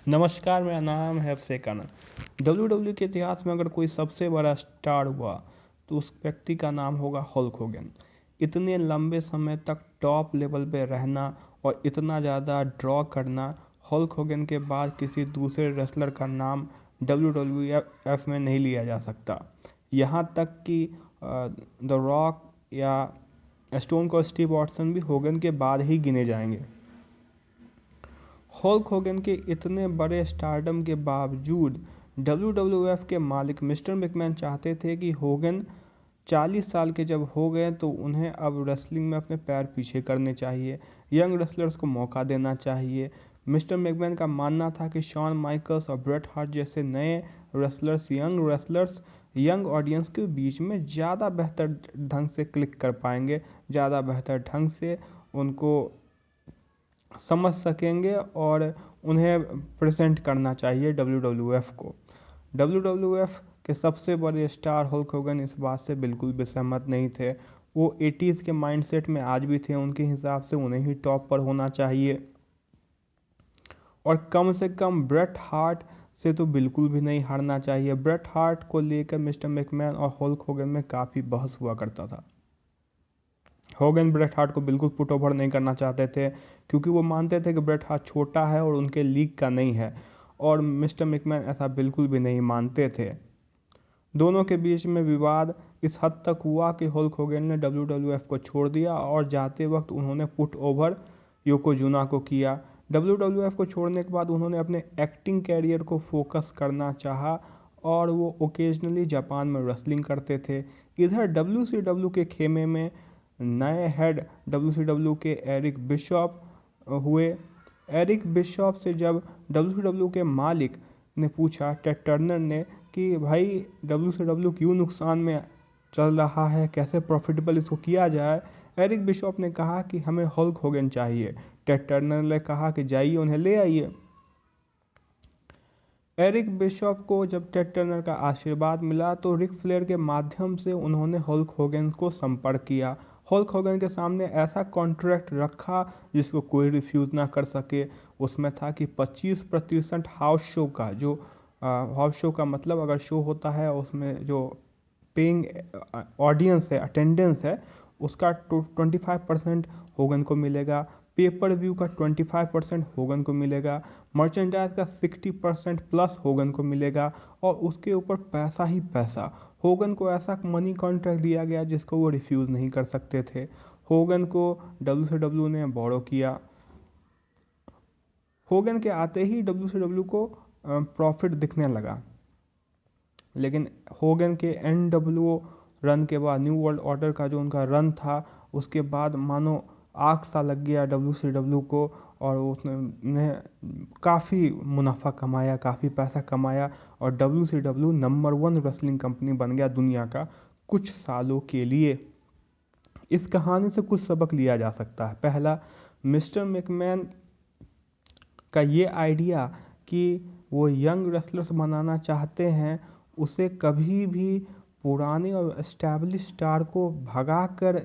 नमस्कार, मेरा नाम है अभिषेक आनंद। WWE के इतिहास में अगर कोई सबसे बड़ा स्टार हुआ तो उस व्यक्ति का नाम होगा हल्क होगन। इतने लंबे समय तक टॉप लेवल पे रहना और इतना ज़्यादा ड्रॉ करना, हल्क होगन के बाद किसी दूसरे रेसलर का नाम WWF में नहीं लिया जा सकता। यहाँ तक कि द रॉक या स्टोन कोल्ड स्टीव ऑस्टिन भी होगन के बाद ही गिने जाएंगे। हल्क होगन के इतने बड़े स्टारडम के बावजूद WWF के मालिक मिस्टर मैकमैन चाहते थे कि होगन 40 साल के जब हो गए तो उन्हें अब रेसलिंग में अपने पैर पीछे करने चाहिए, यंग रेसलर्स को मौका देना चाहिए। मिस्टर मैकमैन का मानना था कि शॉन माइकल्स और ब्रेट हार्ट जैसे नए रेसलर्स यंग ऑडियंस के बीच में ज़्यादा बेहतर ढंग से क्लिक कर पाएंगे, ज़्यादा बेहतर ढंग से उनको समझ सकेंगे और उन्हें प्रेजेंट करना चाहिए WWF को। WWF के सबसे बड़े स्टार हल्क होगन इस बात से बिल्कुल भी सहमत नहीं थे। वो 80s के माइंडसेट में आज भी थे। उनके हिसाब से उन्हें ही टॉप पर होना चाहिए और कम से कम ब्रेट हार्ट से तो बिल्कुल भी नहीं हारना चाहिए। ब्रेट हार्ट को लेकर मिस्टर मैकमैन और हल्क होगन में काफ़ी बहस हुआ करता था। होगन ब्रेट हार्ट को बिल्कुल पुट ओवर नहीं करना चाहते थे क्योंकि वो मानते थे कि ब्रेट हार्ट छोटा है और उनके लीग का नहीं है, और मिस्टर मैकमैन ऐसा बिल्कुल भी नहीं मानते थे। दोनों के बीच में विवाद इस हद तक हुआ कि हल्क होगन ने WWF को छोड़ दिया और जाते वक्त उन्होंने पुट ओवर योकोजुना को किया। WWF को छोड़ने के बाद उन्होंने अपने एक्टिंग कैरियर को फोकस करना चाहा और वो ओकेजनली जापान में रेसलिंग करते थे। इधर WCW के खेमे में नए हेड WCW के एरिक बिशॉप हुए। एरिक बिशॉप से जब WCW के मालिक ने पूछा, टेड टर्नर ने, कि भाई WCW क्यों नुकसान में चल रहा है, कैसे प्रॉफिटेबल इसको किया जाए, एरिक बिशॉप ने कहा कि हमें हल्क होगन चाहिए। टेड टर्नर ने कहा कि जाइए उन्हें ले आइए। एरिक बिशॉप को जब टेड टर्नर का आशीर्वाद मिला तो रिक फ्लेयर के माध्यम से उन्होंने हल्क होगन को संपर्क किया। हल्क होगन के सामने ऐसा कॉन्ट्रैक्ट रखा जिसको कोई रिफ्यूज़ ना कर सके। उसमें था कि 25% हाउस शो का, जो हाउस शो का मतलब अगर शो होता है उसमें जो पेइंग ऑडियंस है, अटेंडेंस है, उसका 25% होगन को मिलेगा। पेपर व्यू का 25% होगन को मिलेगा। मर्चेंडाइज का 60% प्लस होगन को मिलेगा और उसके ऊपर पैसा ही पैसा। होगन को ऐसा मनी कॉन्ट्रैक्ट दिया गया जिसको वो रिफ्यूज़ नहीं कर सकते थे। होगन को WCW ने बोरो किया। होगन के आते ही WCW को प्रॉफिट दिखने लगा, लेकिन होगन के NWO रन के बाद, न्यू वर्ल्ड ऑर्डर का जो उनका रन था, उसके बाद मानो आग सा लग गया WCW को और उसने काफ़ी मुनाफा कमाया, काफ़ी पैसा कमाया और WCW नंबर 1 रेसलिंग कंपनी बन गया दुनिया का कुछ सालों के लिए। इस कहानी से कुछ सबक लिया जा सकता है। पहला, मिस्टर मैकमैन का ये आइडिया कि वो यंग रेसलर्स बनाना चाहते हैं, उसे कभी भी पुराने और एस्टैब्लिश स्टार को भगा कर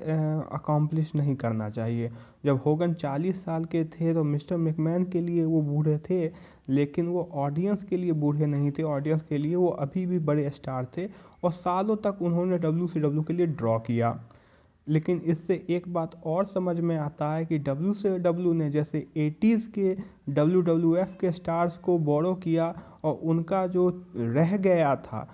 अकॉम्प्लिश नहीं करना चाहिए। जब होगन 40 साल के थे तो मिस्टर मैकमैन के लिए वो बूढ़े थे, लेकिन वो ऑडियंस के लिए बूढ़े नहीं थे। ऑडियंस के लिए वो अभी भी बड़े स्टार थे और सालों तक उन्होंने WCW के लिए ड्रॉ किया। लेकिन इससे एक बात और समझ में आता है कि WCW ने जैसे 80s के WWF के स्टार्स को बोरो किया और उनका जो रह गया था,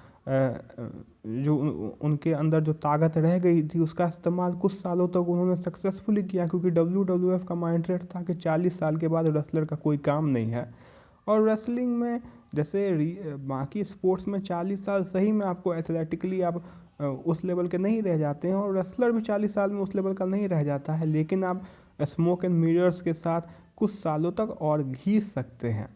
जो उनके अंदर जो ताकत रह गई थी, उसका इस्तेमाल कुछ सालों तक उन्होंने सक्सेसफुली किया, क्योंकि WWF का माइंडसेट था कि 40 साल के बाद रेसलर का कोई काम नहीं है। और रेसलिंग में जैसे बाकी स्पोर्ट्स में 40 साल सही में आपको एथलेटिकली आप उस लेवल के नहीं रह जाते हैं और रेसलर भी 40 साल में उस लेवल का नहीं रह जाता है, लेकिन आप स्मोक एंड मिरर्स के साथ कुछ सालों तक और खींच सकते हैं।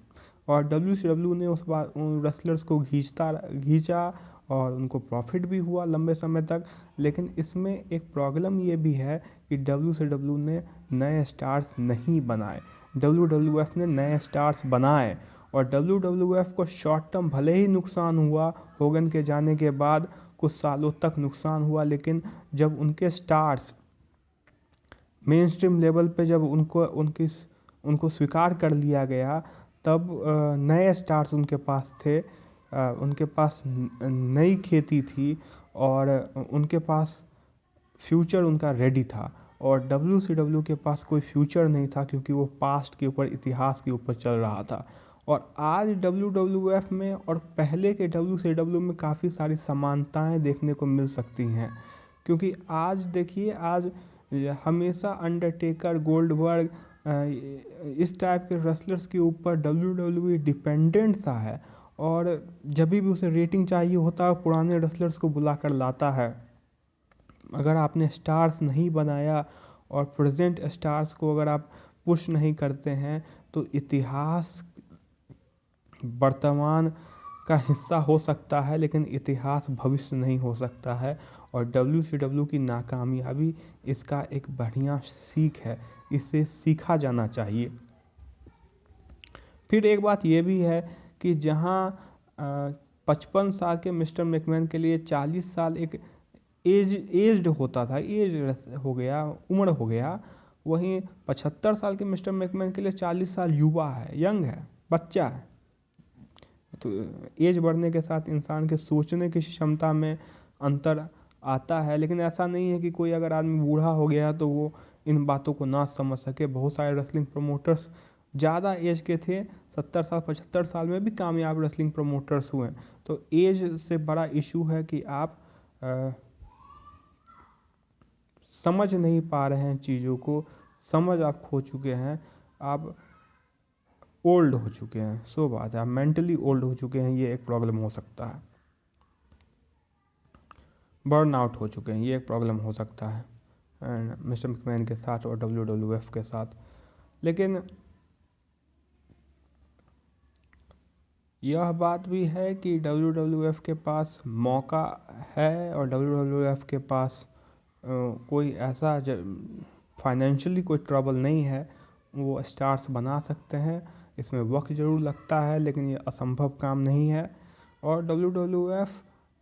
और WCW ने उस बार उन रेसलर्स को खींचा और उनको प्रॉफिट भी हुआ लंबे समय तक। लेकिन इसमें एक प्रॉब्लम ये भी है कि WCW ने नए स्टार्स नहीं बनाए, WWF ने नए स्टार्स बनाए। और WWF को शॉर्ट टर्म भले ही नुकसान हुआ, होगन के जाने के बाद कुछ सालों तक नुकसान हुआ, लेकिन जब उनके स्टार्स मेन स्ट्रीम लेवल पे जब उनको स्वीकार कर लिया गया तब नए स्टार्स उनके पास थे, उनके पास नई खेती थी और उनके पास फ्यूचर उनका रेडी था। और WCW के पास कोई फ्यूचर नहीं था क्योंकि वो पास्ट के ऊपर, इतिहास के ऊपर चल रहा था। और आज WWF में और पहले के WCW में काफ़ी सारी समानताएं देखने को मिल सकती हैं, क्योंकि आज देखिए, आज हमेशा अंडरटेकर, गोल्डबर्ग, इस टाइप के रेसलर्स के ऊपर WWE डिपेंडेंट सा है। और जब भी उसे रेटिंग चाहिए होता है पुराने रेसलर्स को बुला कर लाता है। अगर आपने स्टार्स नहीं बनाया और प्रेजेंट स्टार्स को अगर आप पुश नहीं करते हैं तो इतिहास वर्तमान का हिस्सा हो सकता है लेकिन इतिहास भविष्य नहीं हो सकता है। और WCW की नाकामयाबी इसका एक बढ़िया सीख है, इसे सीखा जाना चाहिए। फिर एक बात ये भी है कि जहाँ 55 साल के मिस्टर मैकमैन के लिए 40 साल एक एज्ड होता था, एज हो गया, उम्र हो गया, वहीं 75 साल के मिस्टर मैकमैन के लिए 40 साल युवा है, यंग है, बच्चा है। तो एज बढ़ने के साथ इंसान के सोचने की क्षमता में अंतर आता है, लेकिन ऐसा नहीं है कि कोई अगर आदमी बूढ़ा हो गया तो वो इन बातों को ना समझ सके। बहुत सारे रेसलिंग प्रमोटर्स ज़्यादा एज के थे, 70 साल 75 साल में भी कामयाब रेसलिंग प्रमोटर्स हुए। तो एज से बड़ा इशू है कि आप समझ नहीं पा रहे हैं चीज़ों को, समझ आप खो चुके हैं, आप ओल्ड हो चुके हैं, सो बात है, आप मेंटली ओल्ड हो चुके हैं, ये एक प्रॉब्लम हो सकता है। बर्न आउट हो चुके हैं, ये एक प्रॉब्लम हो सकता है मिस्टर मैकमैन के साथ और WWF के साथ। लेकिन यह बात भी है कि WWF के पास मौका है और WWF के पास कोई ऐसा फाइनेंशियली कोई ट्रबल नहीं है, वो स्टार्स बना सकते हैं। इसमें वक्त ज़रूर लगता है लेकिन ये असंभव काम नहीं है। और WWF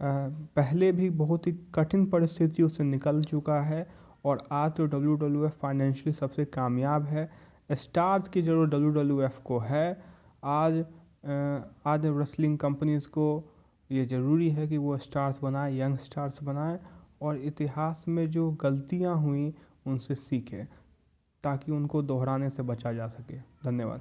पहले भी बहुत ही कठिन परिस्थितियों से निकल चुका है और आज तो WWF फाइनेंशियली सबसे कामयाब है। स्टार्स की ज़रूरत WWF को है। आज रेसलिंग कंपनीज़ को ये ज़रूरी है कि वो स्टार्स बनाए, यंग स्टार्स बनाए और इतिहास में जो गलतियां हुई उनसे सीखें ताकि उनको दोहराने से बचा जा सके। धन्यवाद।